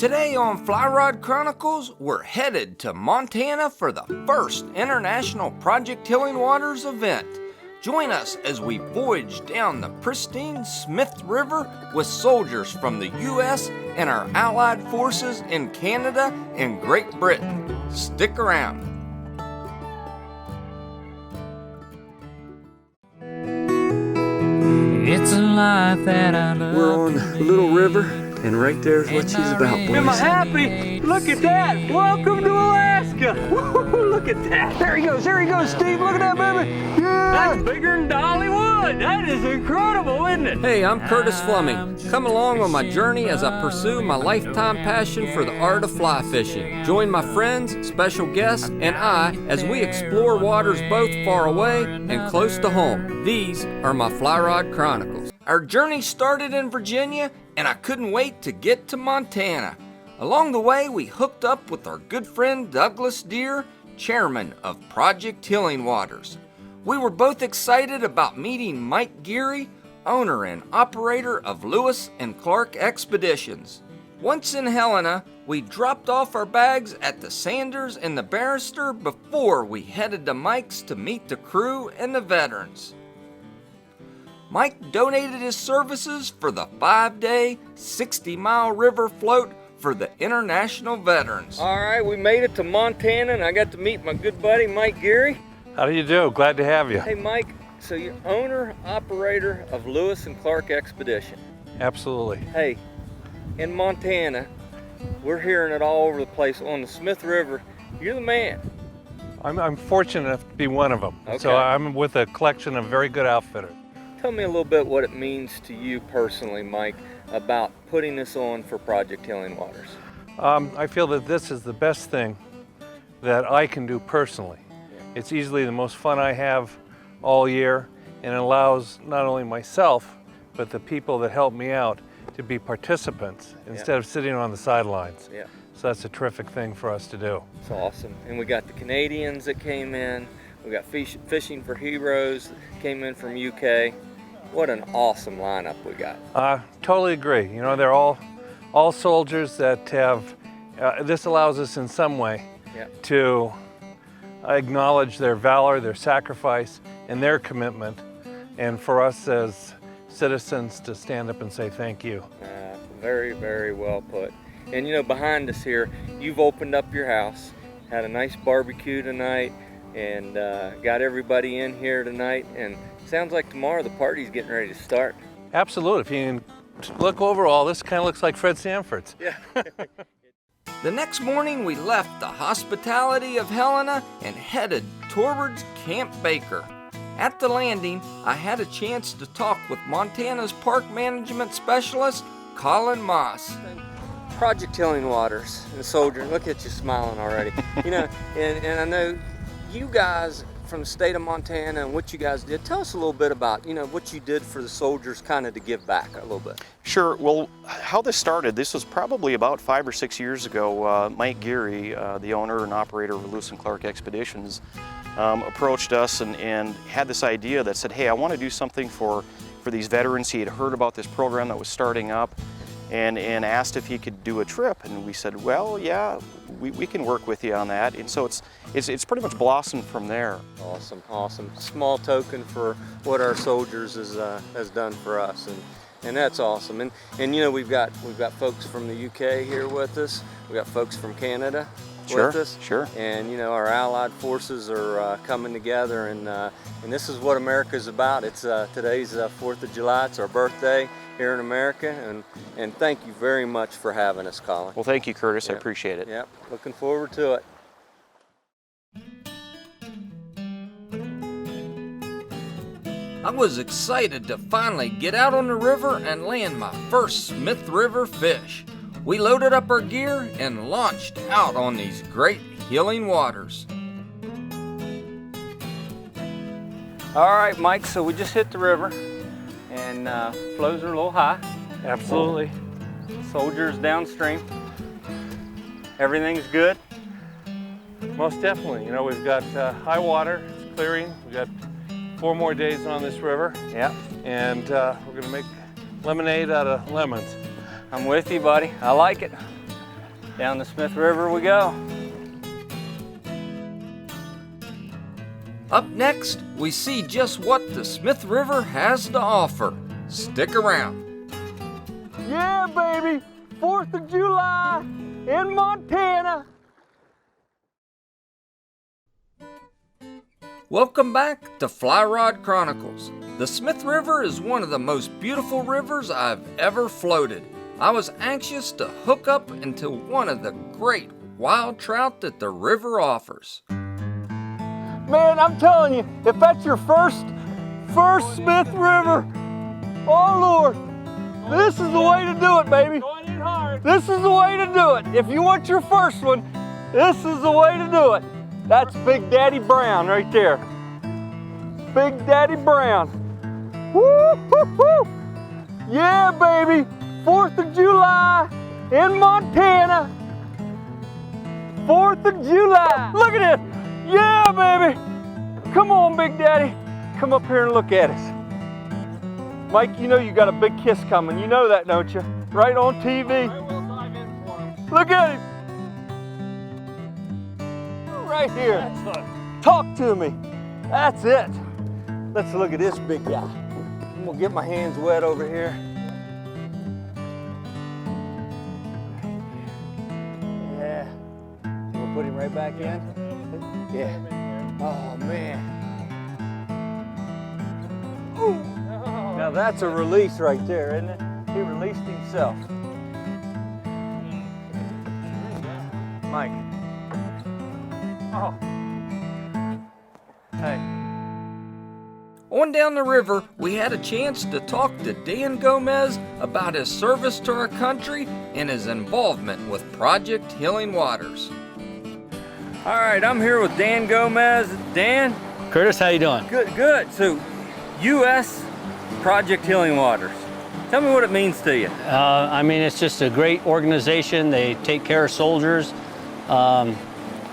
Today on Fly Rod Chronicles, we're headed to Montana for the first International Project Healing Waters event. Join us as we voyage down the pristine Smith River with soldiers from the U.S. and our allied forces in Canada and Great Britain. Stick around. It's a life that I love. We're on Little River, and right there's what she's about, boys. Am I happy? Look at that! Welcome to Alaska! Woo-hoo, look at that! There he goes, Steve! Look at that, baby! Yeah! That's bigger than Dollywood! That is incredible, isn't it? Hey, I'm Curtis Fleming. Come along on my journey as I pursue my lifetime passion for the art of fly fishing. Join my friends, special guests, and I as we explore waters both far away and close to home. These are my Fly Rod Chronicles. Our journey started in Virginia, and I couldn't wait to get to Montana. Along the way, we hooked up with our good friend Douglas Deere, chairman of Project Healing Waters. We were both excited about meeting Mike Geary, owner and operator of Lewis and Clark Expeditions. Once in Helena, we dropped off our bags at the Sanders and the Barrister before we headed to Mike's to meet the crew and the veterans. Mike donated his services for the 5-day, 60-mile river float for the international veterans. All right, we made it to Montana, and I got to meet my good buddy, Mike Geary. How do you do? Glad to have you. Hey, Mike, so you're owner, operator of Lewis and Clark Expedition. Absolutely. Hey, in Montana, we're hearing it all over the place on the Smith River. You're the man. I'm fortunate enough to be one of them. Okay. So I'm with a collection of very good outfitters. Tell me a little bit what it means to you personally, Mike, about putting this on for Project Healing Waters. I feel that this is the best thing that I can do personally. It's easily the most fun I have all year, and it allows not only myself, but the people that help me out to be participants instead of sitting on the sidelines. Yeah. So that's a terrific thing for us to do. It's awesome. And we got the Canadians that came in. We got Fishing for Heroes that came in from UK. What an awesome lineup we got. Totally agree. You know, they're all soldiers that have, this allows us in some way to acknowledge their valor, their sacrifice, and their commitment, and for us as citizens to stand up and say thank you. Very, very well put. And you know, behind us here, you've opened up your house, had a nice barbecue tonight, and got everybody in here tonight, and sounds like tomorrow the party's getting ready to start. Absolutely. If you can look overall, this kind of looks like Fred Sanford's. Yeah. The next morning, we left the hospitality of Helena and headed towards Camp Baker. At the landing, I had a chance to talk with Montana's park management specialist, Colin Moss. Project Healing Waters and Soldier, look at you smiling already. You know, and I know you guys from the state of Montana and what you guys did. Tell us a little bit about, you know, what you did for the soldiers, kind of to give back a little bit. Sure. Well, how this started, this was probably about 5 or 6 years ago. Mike Geary, the owner and operator of Lewis and Clark Expeditions, approached us and had this idea that said, hey, I want to do something for these veterans. He had heard about this program that was starting up and asked if he could do a trip. And we said, well, yeah, we can work with you on that. And so it's pretty much blossomed from there. Awesome, awesome. Small token for what our soldiers has done for us, and that's awesome. And you know, we've got folks from the UK here with us. We got folks from Canada with us. Sure. And you know, our allied forces are coming together, and this is what America's about. It's today's 4th of July. It's our birthday here in America, and thank you very much for having us, Colin. Well, thank you, Curtis. I appreciate it. Yep, looking forward to it. I was excited to finally get out on the river and land my first Smith River fish. We loaded up our gear and launched out on these great healing waters. All right, Mike, so we just hit the river, and flows are a little high. Absolutely. Soldiers downstream. Everything's good? Most definitely. You know, we've got high water, it's clearing. We've got 4 more days on this river. Yeah. And we're gonna make lemonade out of lemons. I'm with you, buddy. I like it. Down the Smith River we go. Up next, we see just what the Smith River has to offer. Stick around. Yeah, baby! 4th of July in Montana. Welcome back to Fly Rod Chronicles. The Smith River is one of the most beautiful rivers I've ever floated. I was anxious to hook up into one of the great wild trout that the river offers. Man, I'm telling you, if that's your first Smith River, oh Lord, this is the way to do it, baby. Going in hard. This is the way to do it. If you want your first one, this is the way to do it. That's Big Daddy Brown right there. Big Daddy Brown. Woo, woo, woo. Yeah, baby. 4th of July in Montana. 4th of July. Look at this. Yeah, baby. Come on, Big Daddy. Come up here and look at us. Mike, you know you got a big kiss coming. You know that, don't you? Right on TV. I will dive in for him. Look at him. Right here. Talk to me. That's it. Let's look at this big guy. I'm gonna get my hands wet over here. Yeah. We'll put him right back in. Yeah. Oh man. Ooh. Now that's a release right there, isn't it? He released himself. Mike. Oh. Hey. On down the river, we had a chance to talk to Dan Gomez about his service to our country and his involvement with Project Healing Waters. All right, I'm here with Dan Gomez. Dan? Curtis, how you doing? Good, good. So, U.S. Project Healing Waters. Tell me what it means to you. I mean, it's just a great organization. They take care of soldiers.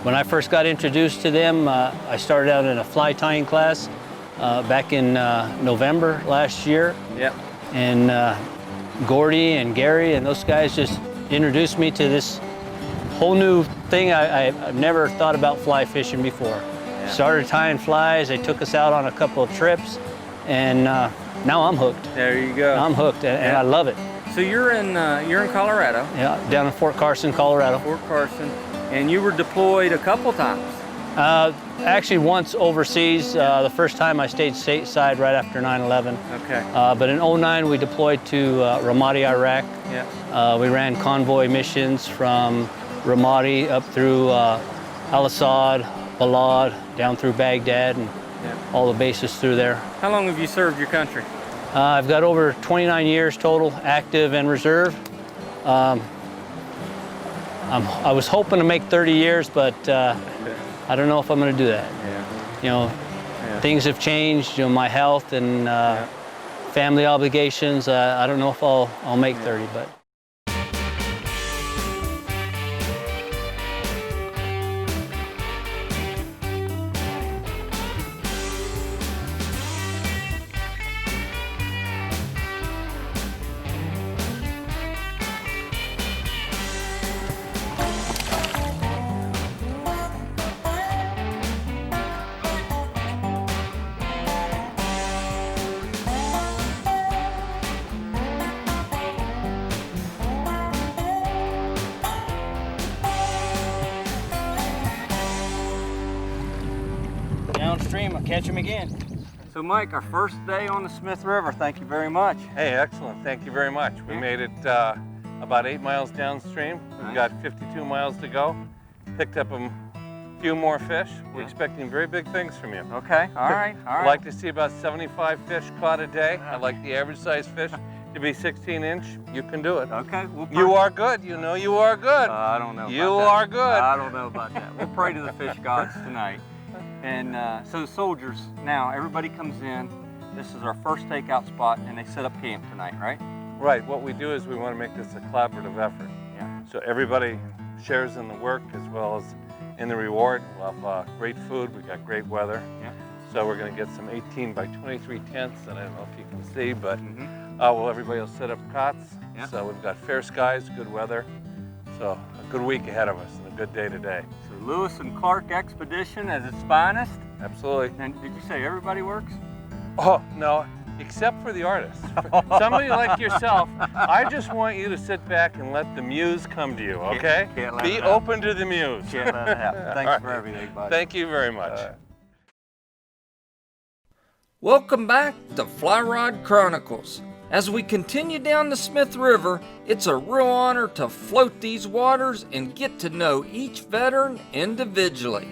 When I first got introduced to them, I started out in a fly tying class back in November last year. Yep. And Gordy and Geary and those guys just introduced me to this whole new thing. I've never thought about fly fishing before. Yeah. Started tying flies. They took us out on a couple of trips, and now I'm hooked. There you go. I'm hooked, and I love it. So you're in Colorado. Yeah, down in Fort Carson, Colorado. Fort Carson, and you were deployed a couple times. Actually, once overseas. The first time I stayed stateside right after 9/11. Okay. But in 2009, we deployed to Ramadi, Iraq. Yeah. We ran convoy missions from Ramadi up through Al-Assad, Balad, down through Baghdad, and all the bases through there. How long have you served your country? I've got over 29 years total, active and reserve. I was hoping to make 30 years, but I don't know if I'm going to do that. Yeah. You know, things have changed. You know, my health and family obligations. I don't know if I'll make 30, but. Downstream, I'll catch him again. So Mike, our first day on the Smith River, thank you very much. Hey, excellent. Thank you very much. We made it about 8 miles downstream. We've got 52 miles to go. Picked up a few more fish. We're expecting very big things from you. Okay, all right. I'd like to see about 75 fish caught a day. I'd like the average size fish to be 16-inch. You can do it. Okay. You are good. You know you are good. I don't know about You that. are good. I don't know about that. We'll pray to the fish gods tonight. And so the soldiers, now everybody comes in. This is our first takeout spot, and they set up camp tonight, right? Right. What we do is we want to make this a collaborative effort. Yeah. So everybody shares in the work as well as in the reward. We'll have great food. We've got great weather. Yeah. So we're going to get some 18 by 23 tents, and I don't know if you can see, but well, everybody will set up cots. Yeah. So we've got fair skies, good weather, So a good week ahead of us and a good day today. So Lewis and Clark expedition at its finest. Absolutely. And did you say everybody works? Oh, no, except for the artists. Somebody like yourself, I just want you to sit back and let the muse come to you, okay? Can't let Be it open to the muse. Can't let it happen. Thanks for everything, buddy. Thank you very much. Welcome back to Fly Rod Chronicles. As we continue down the Smith River, it's a real honor to float these waters and get to know each veteran individually.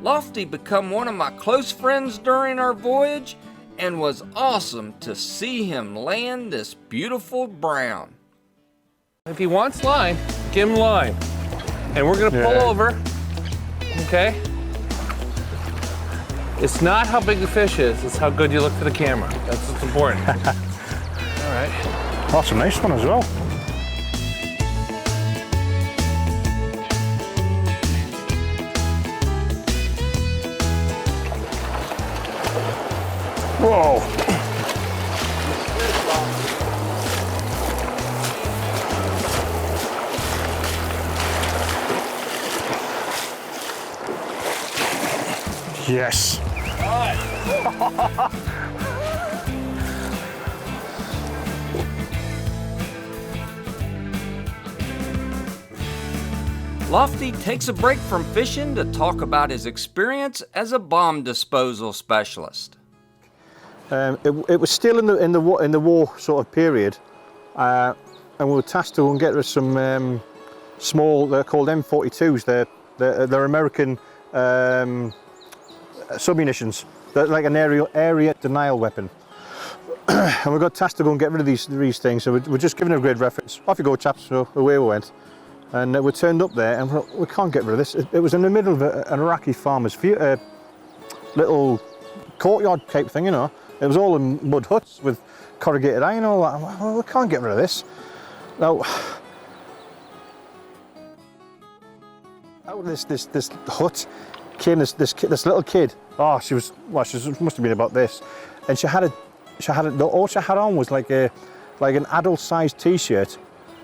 Lofty became one of my close friends during our voyage, and was awesome to see him land this beautiful brown. If he wants line, give him line. And we're gonna pull over, okay? It's not how big the fish is, it's how good you look for the camera. That's what's important. All right. That's a nice one as well. Whoa. Yes. Lofty takes a break from fishing to talk about his experience as a bomb disposal specialist. It was still in the war sort of period, and we were tasked to go and get rid of some small. They're called M42s. They're American submunitions. They're like an area denial weapon. And we got tasked to go and get rid of these things. So we're just giving a great reference. Off you go, chaps. So away we went. And we turned up there, and we can't get rid of this. It was in the middle of an Iraqi farmer's little courtyard type thing, you know. It was all in mud huts with corrugated iron and all that. Well, we can't get rid of this. Now, out of this hut came this little kid. Oh, she must have been about this, and all she had on was like an adult-sized T-shirt,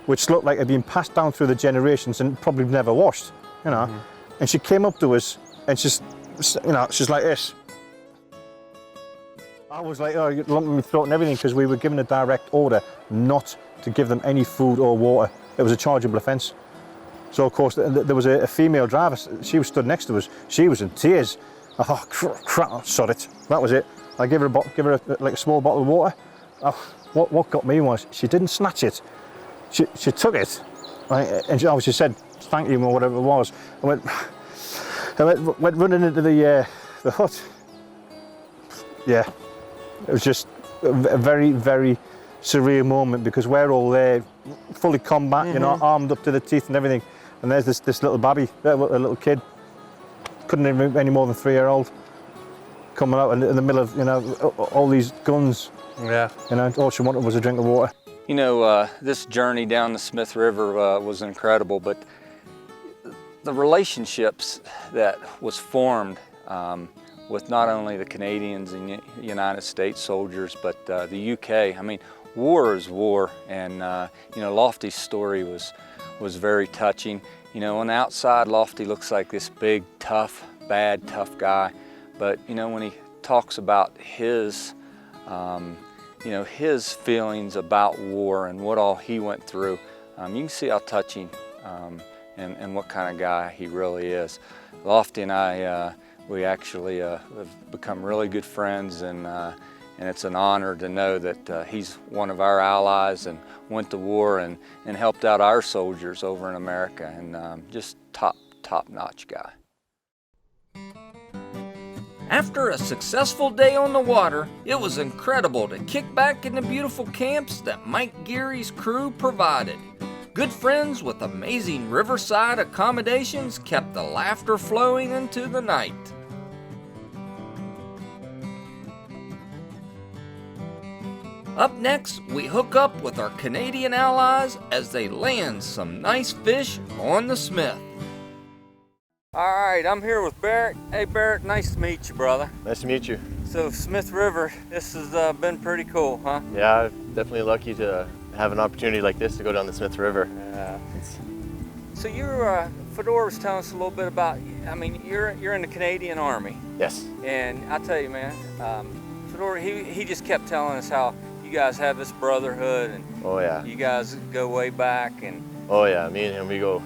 which looked like it had been passed down through the generations and probably never washed, you know. And she came up to us, and she's like this. I was like, oh, lumping my throat and everything, because we were given a direct order not to give them any food or water. It was a chargeable offence. So of course there was a female driver. She was stood next to us. She was in tears. I thought, crap, sod it. That was it. I gave her a small bottle of water. Oh, what got me was she didn't snatch it. She took it, right, and she said thank you or whatever it was. I went running into the hut. Yeah. It was just a very, very surreal moment, because we're all there, fully combat, you know, armed up to the teeth and everything. And there's this little babby, a little kid, couldn't even be any more than 3-year-old, coming out in the middle of, you know, all these guns. Yeah. You know, all she wanted was a drink of water. You know, this journey down the Smith River was incredible, but the relationships that was formed with not only the Canadians and United States soldiers, but the UK. I mean, war is war, and you know, Lofty's story was very touching. You know, on the outside, Lofty looks like this big, tough guy, but you know, when he talks about his, you know, his feelings about war and what all he went through, you can see how touching and what kind of guy he really is. Lofty and I, we actually have become really good friends, and it's an honor to know that he's one of our allies and went to war and helped out our soldiers over in America, and just top-notch guy. After a successful day on the water, it was incredible to kick back in the beautiful camps that Mike Geary's crew provided. Good friends with amazing Riverside accommodations kept the laughter flowing into the night. Up next, we hook up with our Canadian allies as they land some nice fish on the Smith. All right, I'm here with Barrett. Hey Barrett, nice to meet you, brother. Nice to meet you. So Smith River, this has been pretty cool, huh? Yeah, definitely lucky to have an opportunity like this to go down the Smith River. Yeah. So Fedora was telling us a little bit about, I mean, you're in the Canadian Army. Yes. And I tell you, man, Fedora, he just kept telling us how you guys have this brotherhood and Oh yeah. you guys go way back. And Oh yeah, me and him, we go,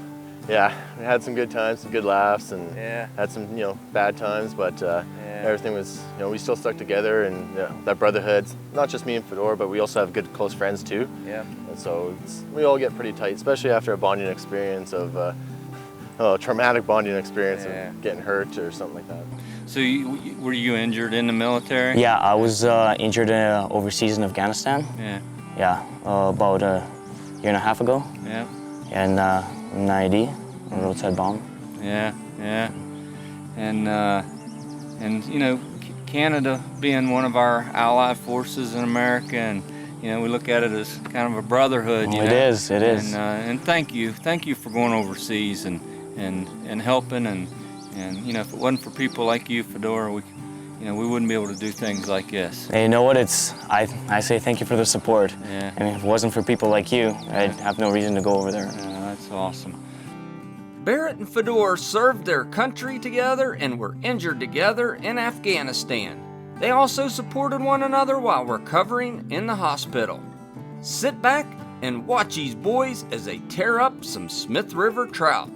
yeah, we had some good times, some good laughs, and yeah, had some, you know, bad times, but everything was, you know, we still stuck together, and that brotherhood, not just me and Fedora, but we also have good close friends too. yeah. And so we all get pretty tight, especially after a bonding experience of, a traumatic bonding experience of getting hurt or something like that. So were you injured in the military? Yeah, I was injured overseas in Afghanistan. Yeah. Yeah, about a year and a half ago. Yeah. And an IED, a roadside bomb. Yeah, yeah. And you know, Canada being one of our allied forces in America, and you know, we look at it as kind of a brotherhood. You know? It is. And thank you for going overseas and helping, and you know, if it wasn't for people like you, Fedora, we wouldn't be able to do things like this. And you know what? I say thank you for the support. Yeah. I mean, if it wasn't for people like you, I'd have no reason to go over there. Yeah, that's awesome. Barrett and Fedora served their country together and were injured together in Afghanistan. They also supported one another while recovering in the hospital. Sit back and watch these boys as they tear up some Smith River trout.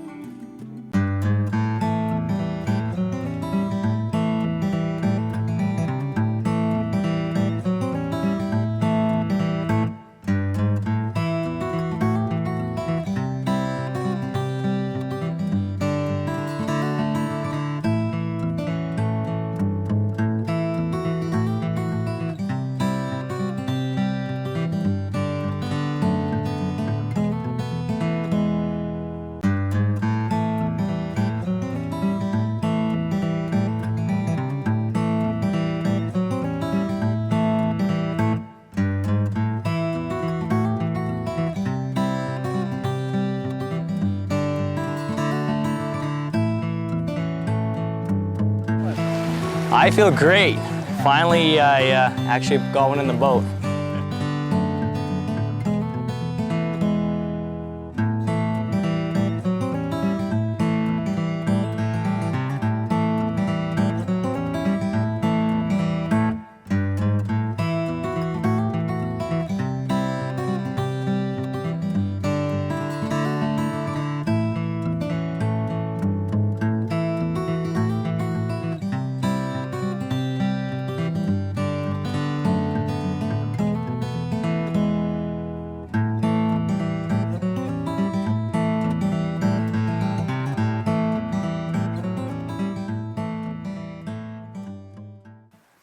I feel great. Finally, I actually got one in the boat.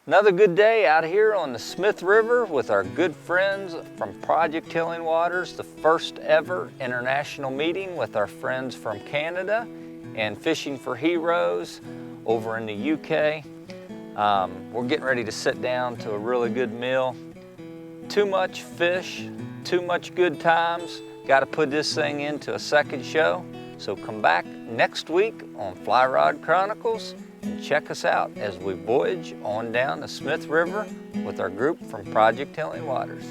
Another good day out here on the Smith River with our good friends from Project Healing Waters, the first ever international meeting with our friends from Canada and Fishing for Heroes over in the UK. We're getting ready to sit down to a really good meal. Too much fish, too much good times. Got to put this thing into a second show. So come back next week on Fly Rod Chronicles and check us out as we voyage on down the Smith River with our group from Project Healing Waters.